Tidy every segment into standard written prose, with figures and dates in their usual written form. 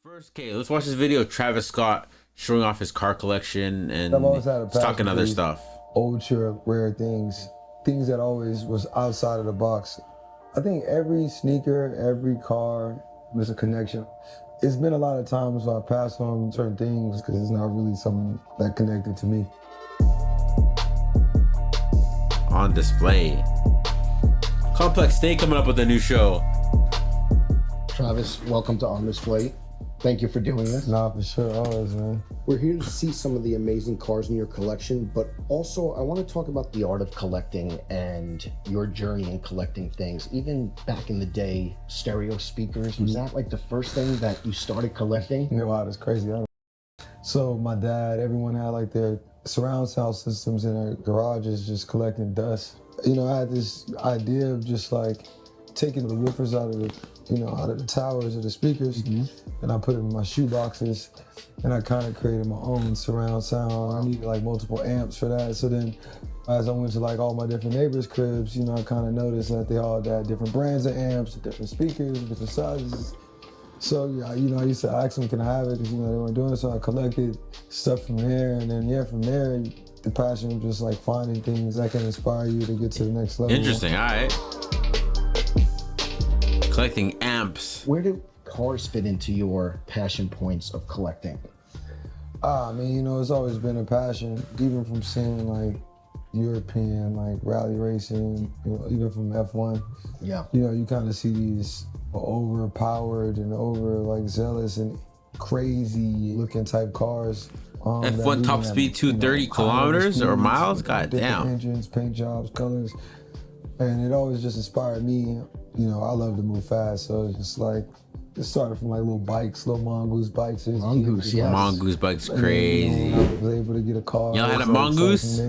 First, okay, let's watch this video of Travis Scott showing off his car collection and I've always had a he's talking other passion stuff. Ultra rare things that always was outside of the box. I think every sneaker, every car, there's a connection. It's been a lot of times where I pass on certain things because it's not really something that connected to me. On display. Complex State coming up with a new show. Travis, welcome to On Display. Thank you for doing this. Nah, for sure, always, man. We're here to see some of the amazing cars in your collection, but also I want to talk about the art of collecting and your journey in collecting things. Even back in the day, stereo speakers, was that like the first thing that you started collecting? Yeah, wow, that's crazy. So my dad, everyone had like their surround sound systems in their garages just collecting dust. You know, I had this idea of just like taking the woofers out of the towers of the speakers, and I put it in my shoe boxes, and I kind of created my own surround sound. I needed like multiple amps for that. So then as I went to like all my different neighbors' cribs, you know, I kind of noticed that they all had different brands of amps, different speakers, different sizes. So yeah, you know, I used to ask them, can I have it? Because, you know, they weren't doing it. So I collected stuff from there, and then yeah, from there, the passion of just like finding things that can inspire you to get to the next level. Interesting, all right. Collecting amps. Where do cars fit into your passion points of collecting? I mean, you know, it's always been a passion, even from seeing like European, like rally racing, you know, even from F1. Yeah. You know, you kind of see these overpowered and over like zealous and crazy looking type cars. F1 top speed 230 kilometers or miles? God damn. Engines, paint jobs, colors. And it always just inspired me. You know, I love to move fast, so it's just like, it started from like little bikes, little mongoose bikes. Mongoose, yes. Mongoose bike's crazy. And, I was able to get a car. Y'all had a mongoose?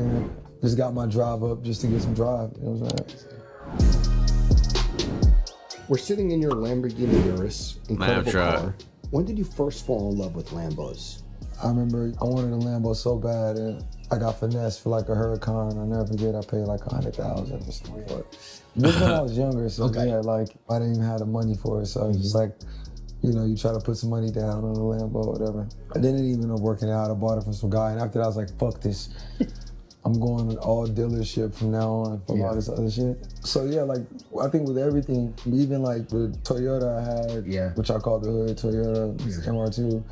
Just got my drive up just to get some drive. You know what I'm saying? We're sitting in your Lamborghini Urus, incredible truck. car. When did you first fall in love with Lambos? I remember I wanted a Lambo so bad, and I got finessed for like a Huracan. I'll never forget, I paid like 100,000 or something for it. This when I was younger, so yeah, like I didn't even have the money for it, so I was just like, you know, you try to put some money down on a Lambo or whatever. And then it didn't even end up working out. I bought it from some guy, and after that I was like, fuck this. I'm going to all dealership from now on from all this other shit. So yeah, like I think with everything, even like the Toyota I had, which I called the hood Toyota, MR2,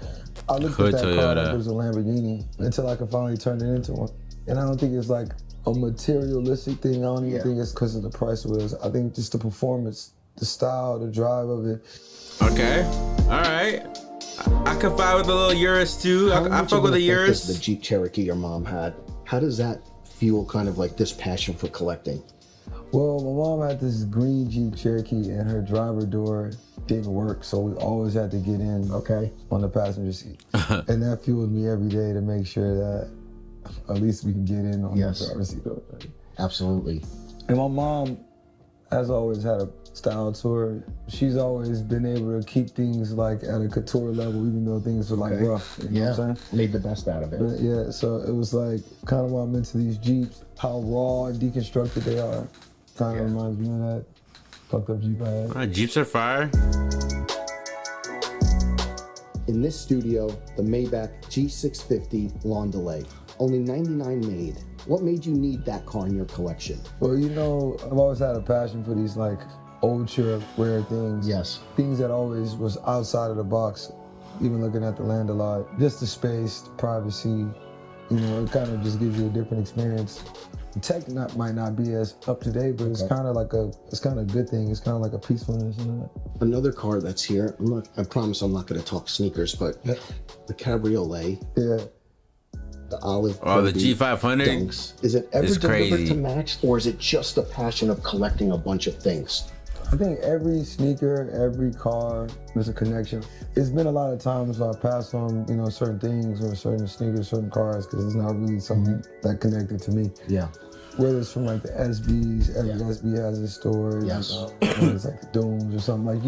I looked at that car like it was a Lamborghini until I could finally turn it into one. And I don't think it's like a materialistic thing. I don't even think it's because of the price of it. I think just the performance, the style, the drive of it. Okay, all right. I can fight with a little Urus too. I fuck with the Urus. The Jeep Cherokee your mom had. How does that fuel kind of like this passion for collecting? Well, my mom had this green Jeep Cherokee and her driver door didn't work, so we always had to get in on the passenger seat. And that fueled me every day to make sure that at least we can get in on the driver's seat. Absolutely. And my mom has always had a style to her. She's always been able to keep things like at a couture level, even though things were like rough. You know what I'm saying? Made the best out of it. But yeah, so it was like kind of why I'm into these Jeeps, how raw and deconstructed they are. Kind of reminds me of that fucked up Jeep I had. All right, Jeeps are fire. In this studio, the Maybach G650 Lawn Delay. Only 99 made. What made you need that car in your collection? Well, you know, I've always had a passion for these like ultra rare things. Yes. Things that always was outside of the box. Even looking at the land a lot. Just the space, the privacy, you know, it kind of just gives you a different experience. The tech might not be as up to date, but it's kind of like a good thing. It's kind of like a peacefulness, you know? Another car that's here, I promise I'm not going to talk sneakers, but the Cabriolet. Yeah. The olive. Oh, the G500? Dunks. Is it ever delivered to match, or is it just the passion of collecting a bunch of things? I think every sneaker, every car, there's a connection. It's been a lot of times where I pass on, you know, certain things or certain sneakers, certain cars, because it's not really something that connected to me. Yeah. Whether it's from like the SBs, every SB has its story. Yes. Whether it's like the Dooms or something. Like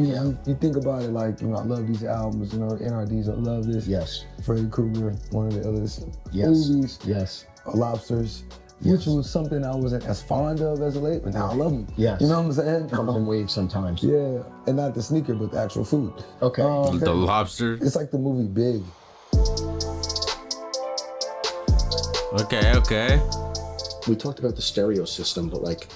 you think about it like, you know, I love these albums, you know, NRDs, I love this. Yes. Freddy Krueger, one of the illest yes. movies. Yes. Lobsters. which was something I wasn't as fond of as of late, but now I love them. Yes. You know what I'm saying? Comes in waves sometimes. Yeah, and not the sneaker, but the actual food. Okay. The lobster. It's like the movie Big. Okay. We talked about the stereo system, but like,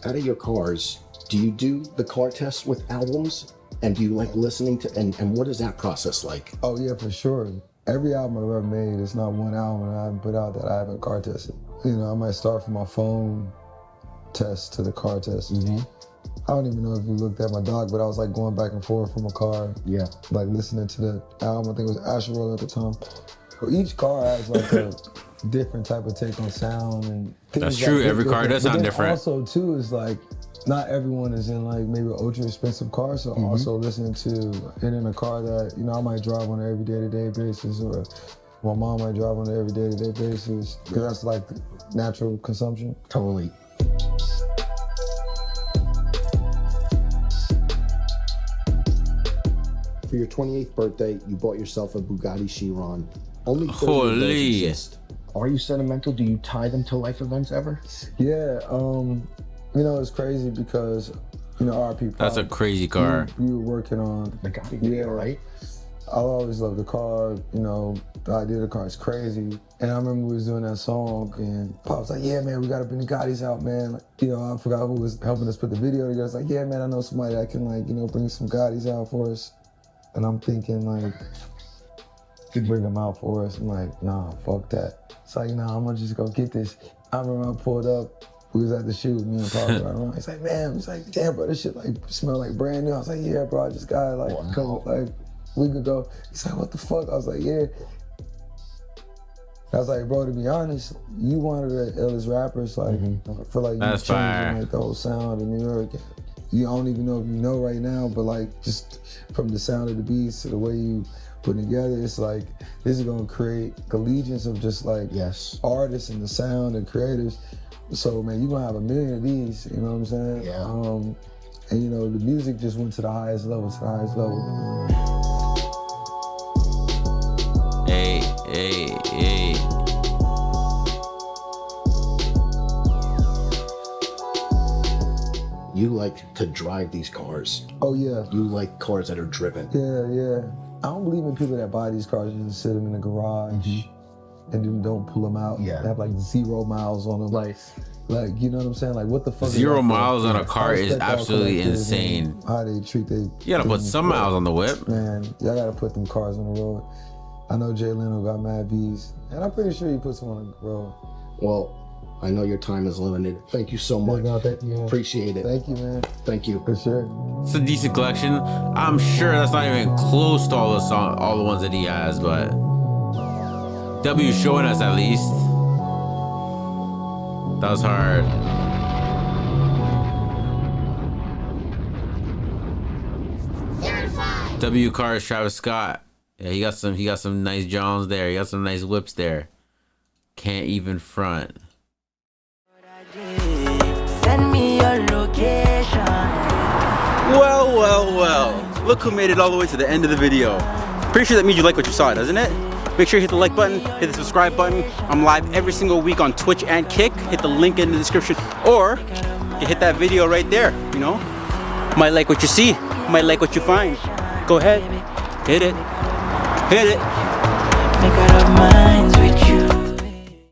out of your cars, do you do the car tests with albums? And do you like listening to, and what is that process like? Oh yeah, for sure. Every album I've ever made, it's not one album that I haven't put out that I haven't car tested. You know, I might start from my phone test to the car test. I don't even know if you looked at my dog, but I was like going back and forth from a car. Yeah. Like listening to the album, I think it was Asheroll at the time. But each car has like a different type of take on sound and things. That's true, every car does sound different. Also too is like, not everyone is in like maybe an ultra expensive car, so also listening to it in a car that, you know, I might drive on an every day-to-day basis, or my mom might drive on an every day-to-day basis, because that's like natural consumption. Totally. For your 28th birthday, you bought yourself a Bugatti Chiron. Only 30 of those exist. Are you sentimental? Do you tie them to life events ever? Yeah, you know, it's crazy because, you know, RP. That's a crazy car. You were working on The Bugatti video, right? I always loved the car, you know, the idea of the car is crazy. And I remember we was doing that song and Pop was like, yeah, man, we gotta bring the Gottis out, man. You know, I forgot who was helping us put the video together. It's like, yeah, man, I know somebody that can, like, you know, bring some Gottis out for us. And I'm thinking, like, to bring them out for us. I'm like, nah, fuck that. It's like, nah, I'm gonna just go get this. I remember I pulled up, we was at the shoot, me and Pop were around. He's like, man, he's like, damn, bro, this shit like smell like brand new. I was like, yeah, bro, I just got it like a couple, like, week ago. He's like, what the fuck? I was like, yeah. I was like, bro, to be honest, you one of the illest rappers. Like, I feel like you're changing like the whole sound of New York. You don't even know if you know right now, but like just from the sound of the beats to the way you put it together, it's like this is gonna create allegiance of just like artists and the sound and creators. So man, you're gonna have a million of these, you know what I'm saying? Yeah. And you know, the music just went to the highest level, Hey. You like to drive these cars. Oh yeah. You like cars that are driven. Yeah. I don't believe in people that buy these cars and just sit them in the garage and then don't pull them out. Yeah. They have like 0 miles on them. Like, you know what I'm saying? Like, what the fuck? 0 miles on a car is absolutely insane. How they treat they. You gotta put some miles on the whip. Man, y'all gotta put them cars on the road. I know Jay Leno got mad V's, and I'm pretty sure he puts them on the road. Well, I know your time is limited. Thank you so much. No, thank you, man. Appreciate it. Thank you, man. Thank you. For sure. It's a decent collection. I'm sure that's not even close to all the ones that he has, but W's showing us at least. That was hard. W Cars, Travis Scott. Yeah, he got some nice Johns there. He got some nice whips there. Can't even front. Send me your location. Well. Look who made it all the way to the end of the video. Pretty sure that means you like what you saw, doesn't it? Make sure you hit the like button, hit the subscribe button. I'm live every single week on Twitch and Kick. Hit the link in the description, or you hit that video right there, you know? Might like what you see, might like what you find. Go ahead, hit it. Make out of mine.